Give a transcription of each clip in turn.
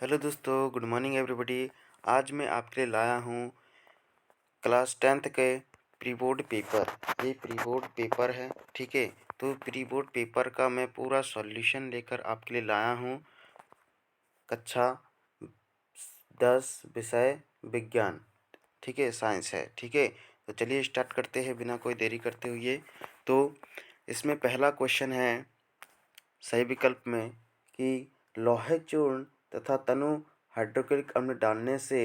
Hello दोस्तों, good morning everybody. आज मैं आपके लिए लाया हूँ क्लास 10th के प्री बोर्ड पेपर। ये प्री बोर्ड पेपर है, ठीक है। तो प्री बोर्ड पेपर का मैं पूरा सॉल्यूशन लेकर आपके लिए लाया हूँ। कक्षा 10 विषय विज्ञान, ठीक है, साइंस है, ठीक है। तो चलिए स्टार्ट करते हैं बिना कोई देरी करते हुए। तो इसमें पहला क्वेश्चन है सही विकल्प में कि लोहे चूर्ण तथा तनु हाइड्रोक्लोरिक अम्ल डालने से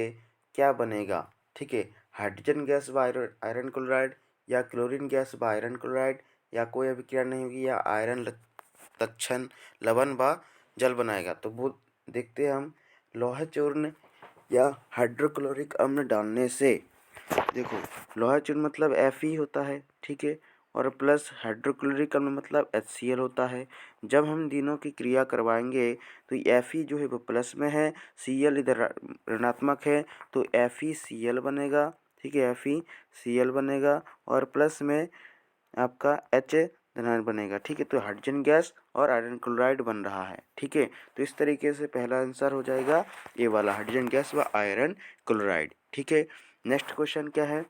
क्या बनेगा, ठीक है। हाइड्रोजन गैस व आयरन क्लोराइड, या क्लोरीन गैस व आयरन क्लोराइड, या कोई अभिक्रिया नहीं होगी, या आयरन तत्क्षण लवण व जल बनाएगा। तो वो देखते हैं हम। लोहे चूर्ण या हाइड्रोक्लोरिक अम्ल डालने से, देखो, लोहा चूर्ण मतलब Fe होता है, ठीक है। और प्लस हाइड्रोक्लोरिक अम्ल मतलब HCl होता है। जब हम तीनों की क्रिया करवाएंगे तो Fe जो है वो प्लस में है, Cl इधर ऋणात्मक है, तो FeCl बनेगा, ठीक है। FeCl बनेगा और प्लस में आपका H धनायन बनेगा, ठीक है। तो हाइड्रोजन गैस और आयरन क्लोराइड बन रहा है, ठीक है। तो इस तरीके से पहला आंसर हो जाएगा ये वाला, हाइड्रोजन गैस व आयरन क्लोराइड, ठीक है। नेक्स्ट क्वेश्चन क्या है?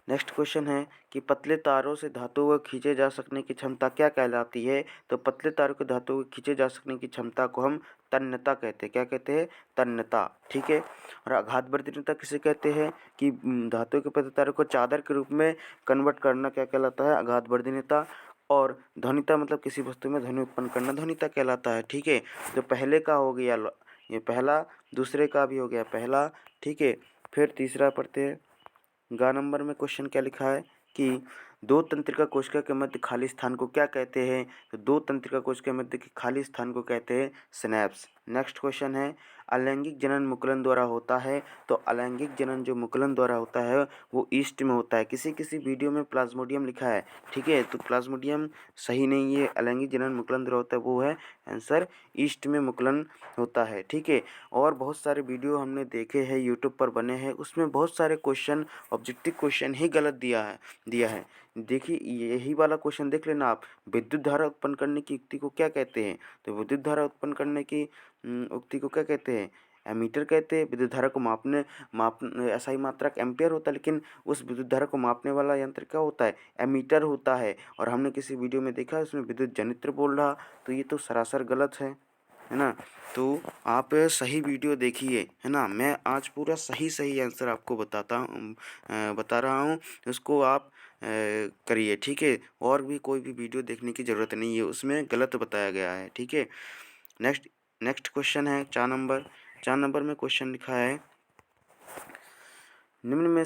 नेक्स्ट क्वेश्चन है कि पतले तारों से धातु को खींचे जा सकने की क्षमता क्या कहलाती है? तो पतले तारों के धातु को खींचे जा सकने की क्षमता को हम तन्यता कहते हैं। क्या कहते हैं? तन्यता, ठीक है। और आघातवर्धनीयता किसे कहते हैं? कि धातु के पतले तारों को चादर के रूप में कन्वर्ट करना क्या कहलाता है? आघातवर्धनीयता। और ध्वनिता मतलब किसी वस्तु में ध्वनि उत्पन्न करना ध्वनिता कहलाता है, ठीक है। तो पहले का हो गया ये पहला, दूसरे का भी हो गया पहला, ठीक है। फिर तीसरा पढ़ते हैं। ग नंबर में क्वेश्चन क्या लिखा है कि दो तंत्रिका कोशिका के मध्य खाली स्थान को क्या कहते हैं? तो दो तंत्रिका कोशिका के मध्य के खाली स्थान को कहते हैं सिनैप्स। नेक्स्ट क्वेश्चन है अलैंगिक जनन मुकुलन द्वारा होता है। तो अलैंगिक जनन जो मुकुलन द्वारा होता है वो ईस्ट में होता है। किसी किसी वीडियो में प्लाज्मोडियम लिखा है, ठीक है। तो प्लाज्मोडियम सही नहीं है, अलैंगिक जनन मुकुलन द्वारा होता है, वो है आंसर ईस्ट में मुकुलन होता है, ठीक है। और बहुत सारे वीडियो हमने देखे हैं यूट्यूब पर बने हैं, उसमें बहुत सारे क्वेश्चन ऑब्जेक्टिव क्वेश्चन ही गलत दिया है। देखिए यही वाला क्वेश्चन देख लेना आप, विद्युत धारा उत्पन्न करने की युक्ति को क्या कहते हैं? तो विद्युत धारा उत्पन्न करने की युक्ति को क्या कहते हैं? एमीटर कहते हैं। विद्युत धारा को माप SI मात्रक एम्पियर होता है, लेकिन उस विद्युत धारा को मापने वाला यंत्र क्या होता है? एमीटर होता है। और हमने किसी वीडियो में देखा उसमें विद्युत जनित्र बोल रहा, तो ये तो सरासर गलत है ना। तो आप सही वीडियो देखिए, है ना। मैं आज पूरा सही आंसर आपको बता रहा हूँ, उसको आप करिए, ठीक है। और भी कोई भी वीडियो देखने की ज़रूरत नहीं है, उसमें गलत बताया गया है, ठीक है। नेक्स्ट नेक्स्ट क्वेश्चन है 4 नंबर में क्वेश्चन लिखा है निम्न में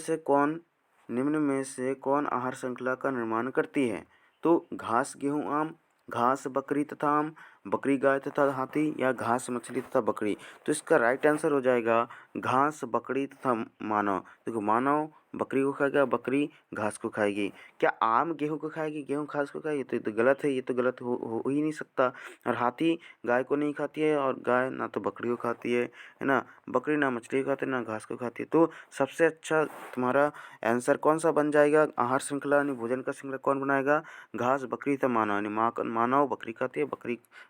से कौन आहार श्रृंखला का निर्माण करती है? तो घास गेहूँ आम, घास बकरी तथा आम, बकरी गाय तथा हाथी, या घास मछली तथा बकरी। तो इसका राइट आंसर हो जाएगा घास बकरी तथा मानव। देखो, मानव बकरी को खाएगा, बकरी घास को खाएगी। क्या आम गेहूँ को खाएगी, गेहूँ घास को खाएगी? तो ये तो गलत है, ये तो गलत हो ही नहीं सकता। और हाथी गाय को नहीं खाती है, और गाय ना तो बकरी को खाती है ना। बकरी ना मछली को खाती है, ना घास को खाती है। तो सबसे अच्छा तुम्हारा आंसर कौन सा बन जाएगा? आहार श्रृंखला यानी भोजन का श्रृंखला कौन बनाएगा? घास बकरी तथा मानव, यानी मानव बकरी खाती है,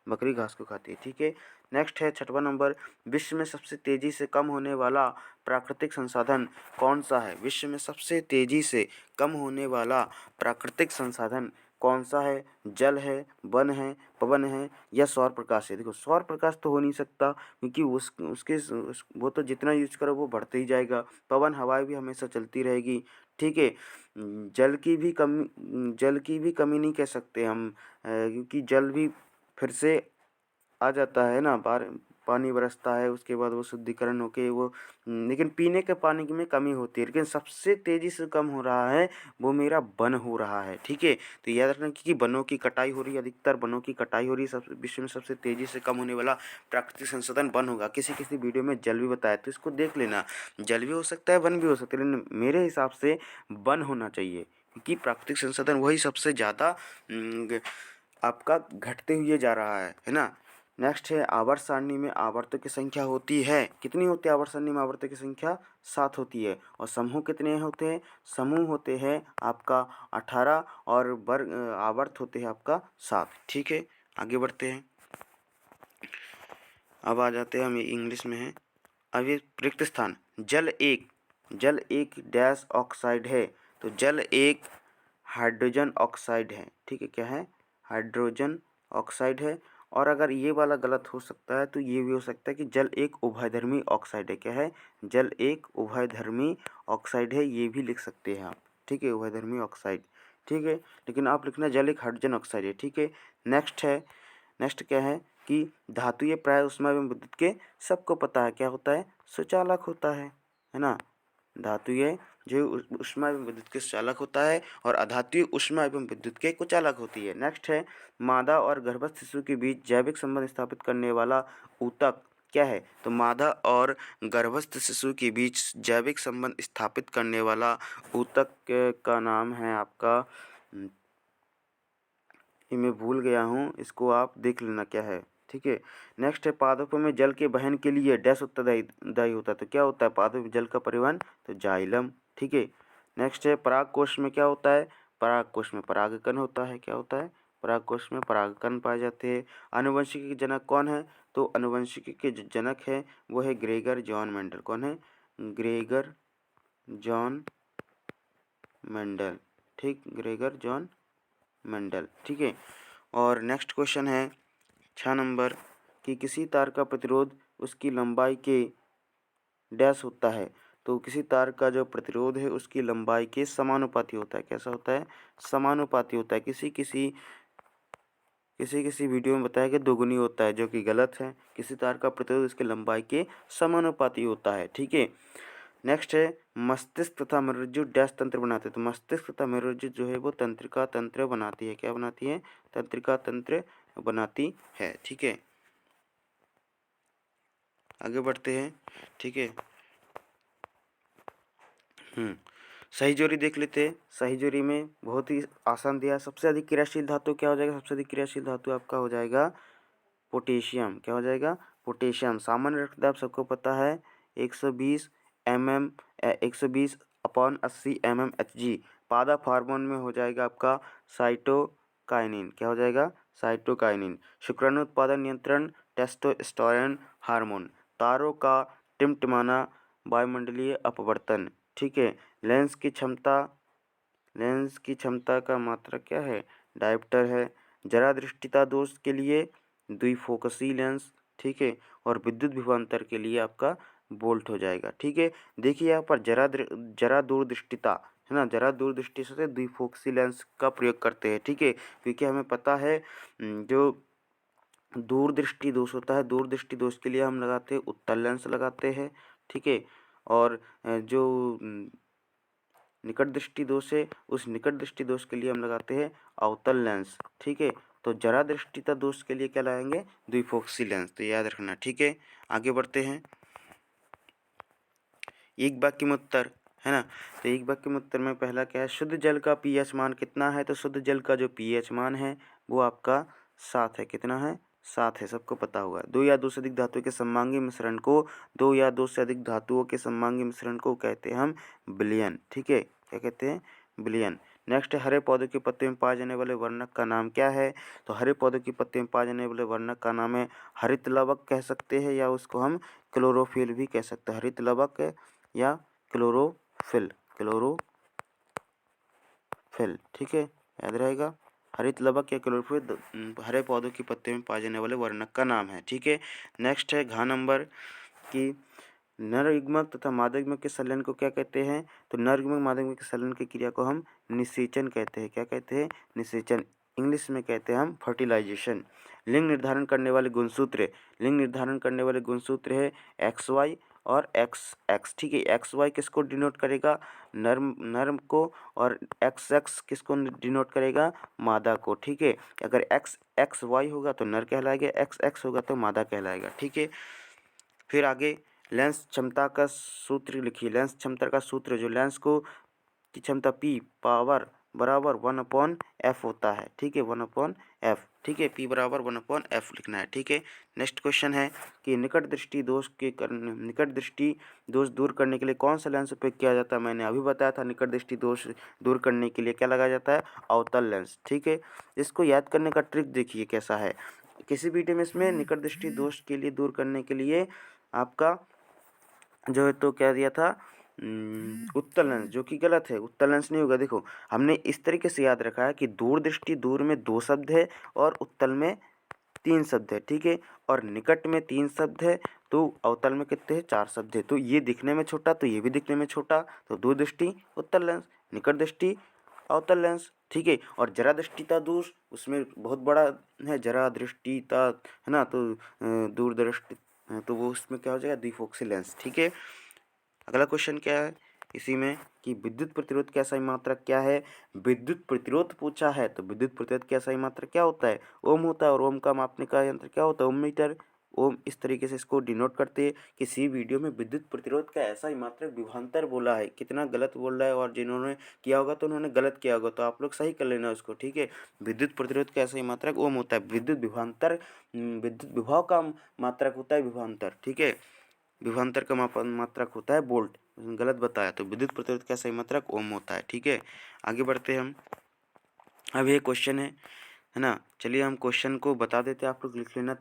बकरी घास को खाती है, ठीक है। नेक्स्ट है 6वां नंबर, विश्व में सबसे तेजी से कम होने वाला प्राकृतिक संसाधन कौन सा है? विश्व में सबसे तेजी से कम होने वाला प्राकृतिक संसाधन कौन सा है? जल है, वन है, पवन है, या सौर प्रकाश है? देखो, सौर प्रकाश तो हो नहीं सकता, क्योंकि वो तो जितना यूज करो वो बढ़ते ही जाएगा। पवन हवाएं भी हमेशा चलती रहेगी, ठीक है। जल की भी कमी नहीं कह सकते हम, क्योंकि जल भी फिर से आ जाता है ना, पानी बरसता है, उसके बाद वो शुद्धिकरण होके वो लेकिन पीने के पानी की में कमी होती है। लेकिन सबसे तेज़ी से कम हो रहा है वो मेरा वन हो रहा है, ठीक है। तो याद रखना कि वनों की कटाई हो रही है, अधिकतर वनों की कटाई हो रही है। सब विश्व में सबसे तेज़ी से कम होने वाला प्राकृतिक संसाधन वन होगा। किसी किसी वीडियो में जल भी बताया, तो इसको देख लेना। जल भी हो सकता है, वन भी हो सकता है, लेकिन मेरे हिसाब से वन होना चाहिए, क्योंकि प्राकृतिक संसाधन वही सबसे ज़्यादा आपका घटते हुए जा रहा है ना। नेक्स्ट है आवर्त सारणी में आवर्तों की संख्या होती है, कितनी होती है? आवर्त सारणी में आवर्तों की संख्या 7 होती है। और समूह कितने होते हैं? समूह होते हैं आपका 18, और आवर्त होते हैं आपका 7, ठीक है। आगे बढ़ते हैं। अब आ जाते हैं, हम ये इंग्लिश में है। अब ये रिक्त स्थान, जल एक डैश ऑक्साइड है, तो जल एक हाइड्रोजन ऑक्साइड है, ठीक है, क्या है, हाइड्रोजन ऑक्साइड है। और अगर ये वाला गलत हो सकता है तो ये भी हो सकता है कि जल एक उभयधर्मी ऑक्साइड है, क्या है, जल एक उभयधर्मी ऑक्साइड है, ये भी लिख सकते हैं आप, ठीक है, उभयधर्मी ऑक्साइड, ठीक है, लेकिन आप लिखना जल एक हाइड्रोजन ऑक्साइड है, ठीक है। नेक्स्ट क्या है कि धातु ये प्राय ऊष्मा एवं विद्युत के, सबको पता है क्या होता है, सुचालक होता है ना। धातु ये जो ऊष्मा एवं विद्युत के सुचालक होता है और अधातु ऊष्मा एवं विद्युत के कुचालक होती है। नेक्स्ट है, मादा और गर्भस्थ शिशु के बीच जैविक संबंध स्थापित करने वाला ऊतक क्या है, तो मादा और गर्भस्थ शिशु के बीच जैविक संबंध स्थापित करने वाला ऊतक का नाम है आपका, ये मैं भूल गया हूँ, इसको आप देख लेना क्या है, ठीक है। नेक्स्ट है, पादपों में जल के वहन के लिए डैश उत्तरदायी दायी होता है, तो क्या होता है पादपों में जल का परिवहन, तो जाइलम, ठीक है। नेक्स्ट है, परागकोश में क्या होता है, परागकोश में परागकण होता है, क्या होता है, परागकोश में परागकण पाए जाते हैं। आनुवंशिकी के जनक कौन है, तो आनुवंशिकी के जो जनक है वो है ग्रेगर जॉन मेंडल, कौन है, ग्रेगर जॉन मेंडल, ठीक, ग्रेगर जॉन मेंडल, ठीक है। और नेक्स्ट क्वेश्चन है 6 नंबर कि किसी तार का प्रतिरोध उसकी लंबाई के डैश होता है, तो किसी तार का जो प्रतिरोध है उसकी लंबाई के समानुपाती होता है, कैसा होता है, समानुपाती होता है। किसी वीडियो में बताया कि दोगुनी होता है, जो कि गलत है। किसी तार का प्रतिरोध उसकी लंबाई के समानुपाती होता है, ठीक है। नेक्स्ट है, मस्तिष्क तथा मेरुरज्जु डैश तंत्र बनाते हैं, तो मस्तिष्क तथा मेरुरज्जु जो है वो तंत्रिका तंत्र बनाती है, क्या बनाती है, तंत्रिका तंत्र बनाती है, ठीक है। आगे बढ़ते हैं, ठीक है। सही जोड़ी देख लेते हैं। सही जोड़ी में बहुत ही आसान दिया, सबसे अधिक क्रियाशील धातु क्या हो जाएगा, सबसे अधिक क्रियाशील धातु आपका हो जाएगा पोटेशियम, क्या हो जाएगा, पोटेशियम। सामान्य रक्तदाब सबको पता है 120 mm 120/80 mmHg। पादप हार्मोन में हो जाएगा आपका साइटोकाइनिन, क्या हो जाएगा, साइटोकाइनिन। शुक्राणु उत्पादन नियंत्रण टेस्टोस्टेरोन हार्मोन। तारों का टिमटिमाना वायुमंडलीय अपवर्तन, ठीक है। लेंस की क्षमता का मात्रक क्या है, डायोप्टर है। जरा दृष्टिता दोष के लिए द्विफोकसी लेंस, ठीक है। और विद्युत विभवांतर के लिए आपका बोल्ट हो जाएगा, ठीक है। देखिए यहाँ पर जरा दूरदृष्टिता है ना, जरा दूरदृष्टि से द्विफोकसी लेंस का प्रयोग करते हैं, ठीक है, क्योंकि हमें पता है जो दूरदृष्टि दोष होता है, दूरदृष्टि दोष के लिए हम लगाते हैं उत्तल लेंस लगाते हैं, ठीक है। और जो निकट दृष्टि दोष है, उस निकट दृष्टि दोष के लिए हम लगाते हैं अवतल लेंस, ठीक है। तो जरा दृष्टिता दोष के लिए क्या लगाएंगे, द्विफोक्सी लेंस, तो याद रखना, ठीक है। आगे बढ़ते हैं, एक वाक्य में उत्तर है ना, तो एक वाक्य में उत्तर में पहला क्या है, शुद्ध जल का पीएच मान कितना है, तो शुद्ध जल का जो पीएच मान है वो आपका 7 है, कितना है, 7 है, सबको पता होगा। दो या दो से अधिक धातुओं के सममांगी मिश्रण को, दो या दो से अधिक धातुओं के सममांगी मिश्रण को कहते हैं हम विलयन, ठीक है, क्या कहते हैं, विलयन। नेक्स्ट है, हरे पौधों के पत्ते में पाए जाने वाले वर्णक का नाम क्या है, तो हरे पौधों के पत्ते में पाए जाने वाले वर्णक का नाम है हरित लवक कह सकते हैं, या उसको हम क्लोरोफिल भी कह सकते हैं, हरित लवक या क्लोरोफिल, ठीक है, याद रहेगा, हरित लवक या क्लोरोफिल हरे पौधों के पत्ते में पाए जाने वाले वर्णक का नाम है, ठीक है। नेक्स्ट है घ नंबर की नरयुग्मक तथा मादयुग्मक के संलयन को क्या कहते हैं, तो नरयुग्मक मादयुग्मक के संलयन की क्रिया को हम निषेचन कहते हैं, क्या कहते हैं, निषेचन, इंग्लिश में कहते हैं हम फर्टिलाइजेशन। लिंग निर्धारण करने वाले गुणसूत्र है XY और XX, ठीक है। XY किसको डिनोट करेगा, नर्म को, और XX किसको डिनोट करेगा, मादा को, ठीक है। अगर XY होगा तो नर कहलाएगा, XX होगा तो मादा कहलाएगा, ठीक है। फिर आगे लेंस क्षमता का सूत्र लिखिए, लेंस क्षमता का सूत्र जो लेंस को की क्षमता P पावर बराबर 1/f होता है, ठीक है, 1/f, ठीक है, P बराबर 1/f लिखना है, ठीक है। नेक्स्ट क्वेश्चन है कि निकट दृष्टि दोष दूर करने के लिए कौन सा लेंस उपयोग किया जाता है, मैंने अभी बताया था, निकट दृष्टि दोष दूर करने के लिए क्या लगाया जाता है, अवतल लेंस, ठीक है। इसको याद करने का ट्रिक देखिए कैसा है, किसी वीडियो में इसमें निकट दृष्टि दोष के लिए दूर करने के लिए आपका जो है तो क्या दिया था, उत्तल लेंस, जो कि गलत है। उत्तल लेंस नहीं होगा। देखो हमने इस तरीके से याद रखा है कि दूर दृष्टि, दूर में 2 शब्द है और उत्तल में 3 शब्द है, ठीक है। और निकट में 3 शब्द है, तो अवतल में कितने हैं, 4 शब्द है। तो ये दिखने में छोटा, तो ये भी दिखने में छोटा, तो दूर दृष्टि उत्तल लेंस, निकट दृष्टि अवतल लेंस, ठीक है। और जरा दृष्टिता दूर, उसमें बहुत बड़ा है, जरा दृष्टिता है ना, तो दूर दृष्टि, तो वो उसमें क्या हो जाएगा, द्विफोक्सी लेंस, ठीक है। अगला क्वेश्चन क्या है इसी में कि विद्युत प्रतिरोध का सही मात्रक क्या है। विद्युत प्रतिरोध पूछा है तो विद्युत प्रतिरोध का सही मात्रक क्या होता है, ओम होता है। और ओम का मापने का यंत्र क्या होता है, ओम मीटर। ओम इस तरीके से इसको डिनोट करते हैं। किसी वीडियो में विद्युत प्रतिरोध का ऐसा ही मात्रक विभवांतर बोला है, कितना गलत बोल रहा है, और जिन्होंने किया होगा तो उन्होंने गलत किया होगा, तो आप लोग सही कर लेना उसको, ठीक है। विद्युत प्रतिरोध का ऐसा ही मात्रक ओम होता है। विद्युत विभवांतर, विद्युत विभव का मात्रक होता है विभवांतर, ठीक है। विभवांतर का मात्रक होता है वोल्ट, गलत बताया। तो विद्युत प्रतिरोध का सही मात्रक ओम होता है, ठीक है। आगे बढ़ते हैं हम। अब ये क्वेश्चन है ना, चलिए हम क्वेश्चन को बता देते हैं, आप लोग लिख लेना।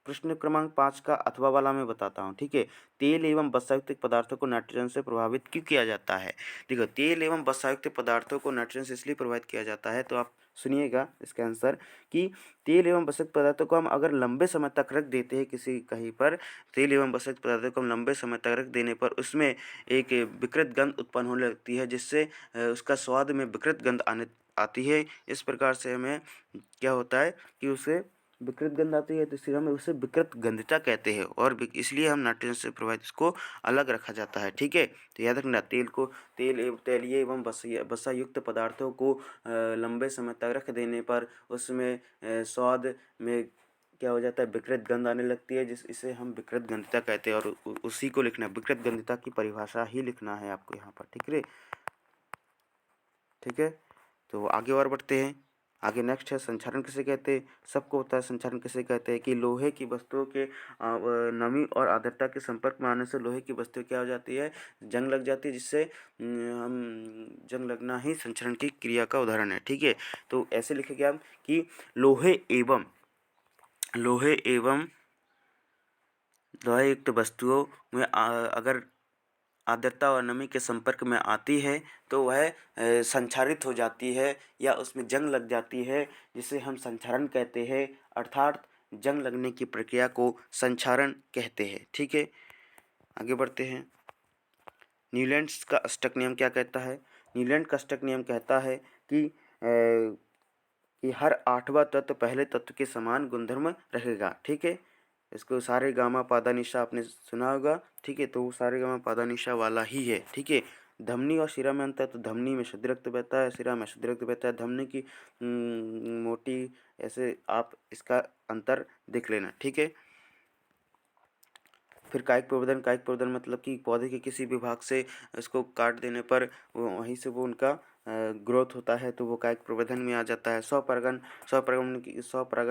प्रश्न क्रमांक 5 का अथवा वाला मैं बताता हूँ, ठीक है। तेल एवं वसायुक्त पदार्थों को नाइट्रोजन से प्रभावित क्यों किया जाता है। देखो तेल एवं वसायुक्त पदार्थों को नाइट्रोजन से इसलिए प्रभावित किया जाता है, तो आप सुनिएगा इसका आंसर कि तेल एवं वसायुक्त पदार्थों को हम अगर लंबे समय तक रख देते हैं किसी कहीं पर, तेल एवं वसायुक्त पदार्थों को हम लंबे समय तक रख देने पर उसमें एक विकृत गंध उत्पन्न होने लगती है, जिससे उसका स्वाद में विकृत गंध आती है। इस प्रकार से हमें क्या होता है कि उसे विकृत गंध आती है, तो इसलिए हम उसे विकृत गंधता कहते हैं, और इसलिए हम नाइट्रोजन से प्रभावित इसको अलग रखा जाता है, ठीक है। तो याद रखना, तेलीय एवं वसायुक्त पदार्थों को लंबे समय तक रख देने पर उसमें स्वाद में क्या हो जाता है, विकृत गंध आने लगती है, इसे हम विकृत गंधता कहते हैं। और उसी को लिखना, विकृत गंधता की परिभाषा ही लिखना है आपको यहाँ पर, ठीक है। ठीक है, तो आगे और बढ़ते हैं। आगे नेक्स्ट है संक्षारण किसे कहते हैं। सबको पता है संक्षारण किसे कहते हैं कि लोहे की वस्तुओं के नमी और आर्द्रता के संपर्क में आने से लोहे की वस्तु क्या हो जाती है, जंग लग जाती है, जिससे हम जंग लगना ही संक्षारण की क्रिया का उदाहरण है, ठीक है। तो ऐसे लिखेंगे हम कि लोहे एवं लोहयुक्त वस्तुओं में अगर आर्द्रता और नमी के संपर्क में आती है तो वह संक्षारित हो जाती है या उसमें जंग लग जाती है, जिसे हम संक्षारण कहते हैं। अर्थात जंग लगने की प्रक्रिया को संक्षारण कहते हैं, ठीक है। आगे बढ़ते हैं। न्यूलैंड्स का अष्टक नियम क्या कहता है। न्यूलैंड का अष्टक नियम कहता है कि हर 8वां तत्व पहले तत्व के समान गुणधर्म रहेगा, ठीक है। इसको सारे गामा पादा निशा आपने सुना होगा, ठीक है। तो वो सारे गामा पादा निशा वाला ही है, ठीक है। धमनी और शिरा में अंतर, तो धमनी में शुद्ध रक्त बहता है, शिरा में शुद्ध रक्त बहता है। धमनी की मोटी, ऐसे आप इसका अंतर देख लेना, ठीक है। फिर कायिक प्रवर्धन मतलब कि पौधे के किसी भी भाग से इसको काट देने पर वहीं से वो उनका ग्रोथ होता है, तो वो कायिक प्रवर्धन में आ जाता है। स्वपरागण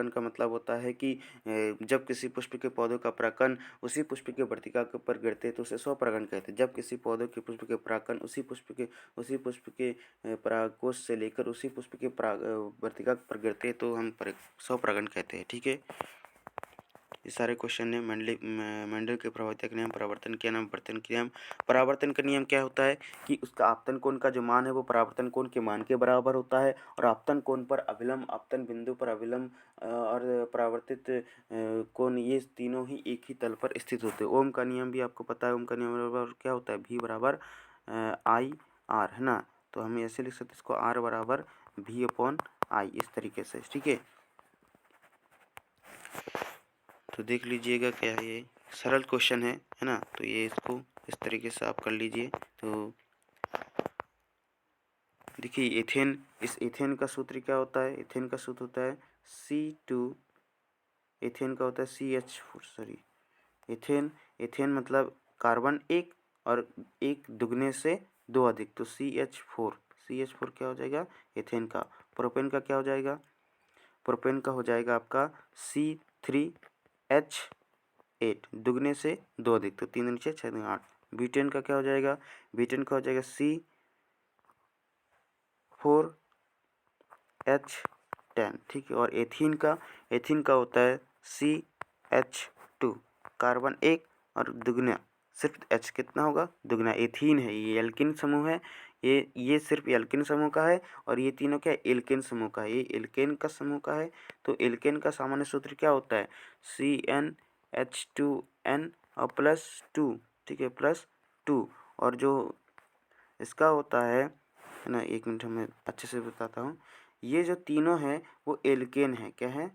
का मतलब होता है कि जब किसी पुष्प के पौधों का परागकण उसी पुष्प के वर्तिका के ऊपर गिरते तो उसे स्वपरागण कहते हैं। जब किसी पौधे के पुष्प के परागकण उसी पुष्प के परागकोश से लेकर उसी पुष्प के वर्तिका पर गिरते तो हम स्वपरागण कहते हैं, ठीक है। ये सारे क्वेश्चन है। मेंडल के प्रवर्तक नियम, परावर्तन के नियम, अपवर्तन के नियम। परावर्तन का नियम क्या होता है कि उसका आपतन कोण का जो मान है वो परावर्तन कोण के मान के बराबर होता है, और आपतन कोण पर अभिलंब, आपतन बिंदु पर अभिलंब और परावर्तित कोण, ये तीनों ही एक ही तल पर स्थित होते हैं। ओम का नियम भी आपको पता है। ओम का नियम बराबर क्या होता है, भी बराबर आई आर, है ना। तो हम ऐसे लिख सकते इसको, आर बराबर भी अपॉन आई, इस तरीके से, ठीक है। तो देख लीजिएगा क्या है, ये सरल क्वेश्चन है ना। तो ये इसको इस तरीके से आप कर लीजिए। तो देखिए इथेन, इस इथेन का सूत्र क्या होता है। इथेन का सूत्र होता है C2, इथेन का होता है CH4, सॉरी इथेन मतलब कार्बन एक और एक दुगने से 2 अधिक, तो CH4 क्या हो जाएगा, इथेन का। प्रोपेन का क्या हो जाएगा, प्रोपेन का हो जाएगा आपका C3H8, दुगने से 2 अधिक, तो 3 दूनी 6, 6 दूनी 8। बीटेन का क्या हो जाएगा, बीटेन का हो जाएगा C4H10, 10, ठीक है। और एथीन का होता है CH2, कार्बन एक और दुगना सिर्फ H कितना होगा, दुगना। एथीन है, ये एल्किन समूह है, ये सिर्फ एल्किन समूह का है, और ये तीनों क्या है, एल्केन समूह का है, ये एल्केन का समूह का है। तो एल्केन का सामान्य सूत्र क्या होता है, CnH2n और +2, ठीक है, +2। और जो इसका होता है ना, 1 मिनट मैं अच्छे से बताता हूँ। ये जो तीनों हैं वो एल्केन है, क्या है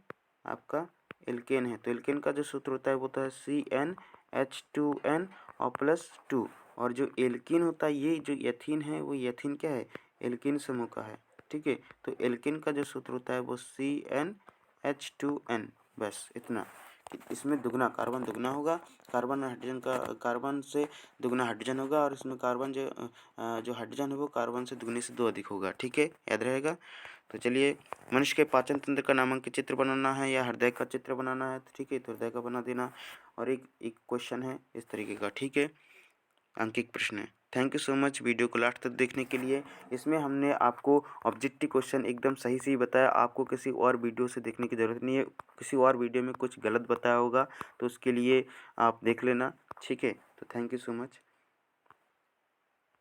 आपका, एल्केन है। तो एल्केन का जो सूत्र होता है वो होता है CnH2n और +2। और जो एल्कीन होता है, ये जो एथीन है वो एथीन क्या है, एल्कीन समूह का है, ठीक है। तो एल्कीन का जो सूत्र होता है वो CnH2n, बस इतना। इसमें दुगना कार्बन दुगना होगा, कार्बन से दुगना हाइड्रोजन होगा, और इसमें कार्बन जो हाइड्रोजन है वो कार्बन से दुगने से 2 अधिक होगा, ठीक है, याद रहेगा। तो चलिए, मनुष्य के पाचन तंत्र का नामांकित चित्र बनाना है या हृदय का चित्र बनाना है, तो ठीक है, तो हृदय का बना देना। और एक क्वेश्चन है इस तरीके का, ठीक है, अंकित प्रश्न है। Thank you so much video को लास्ट तक देखने के लिए। इसमें हमने आपको ऑब्जेक्टिव क्वेश्चन एकदम सही से ही बताया, आपको किसी और वीडियो से देखने की ज़रूरत नहीं है। किसी और वीडियो में कुछ गलत बताया होगा तो उसके लिए आप देख लेना, ठीक है। तो थैंक यू सो मच।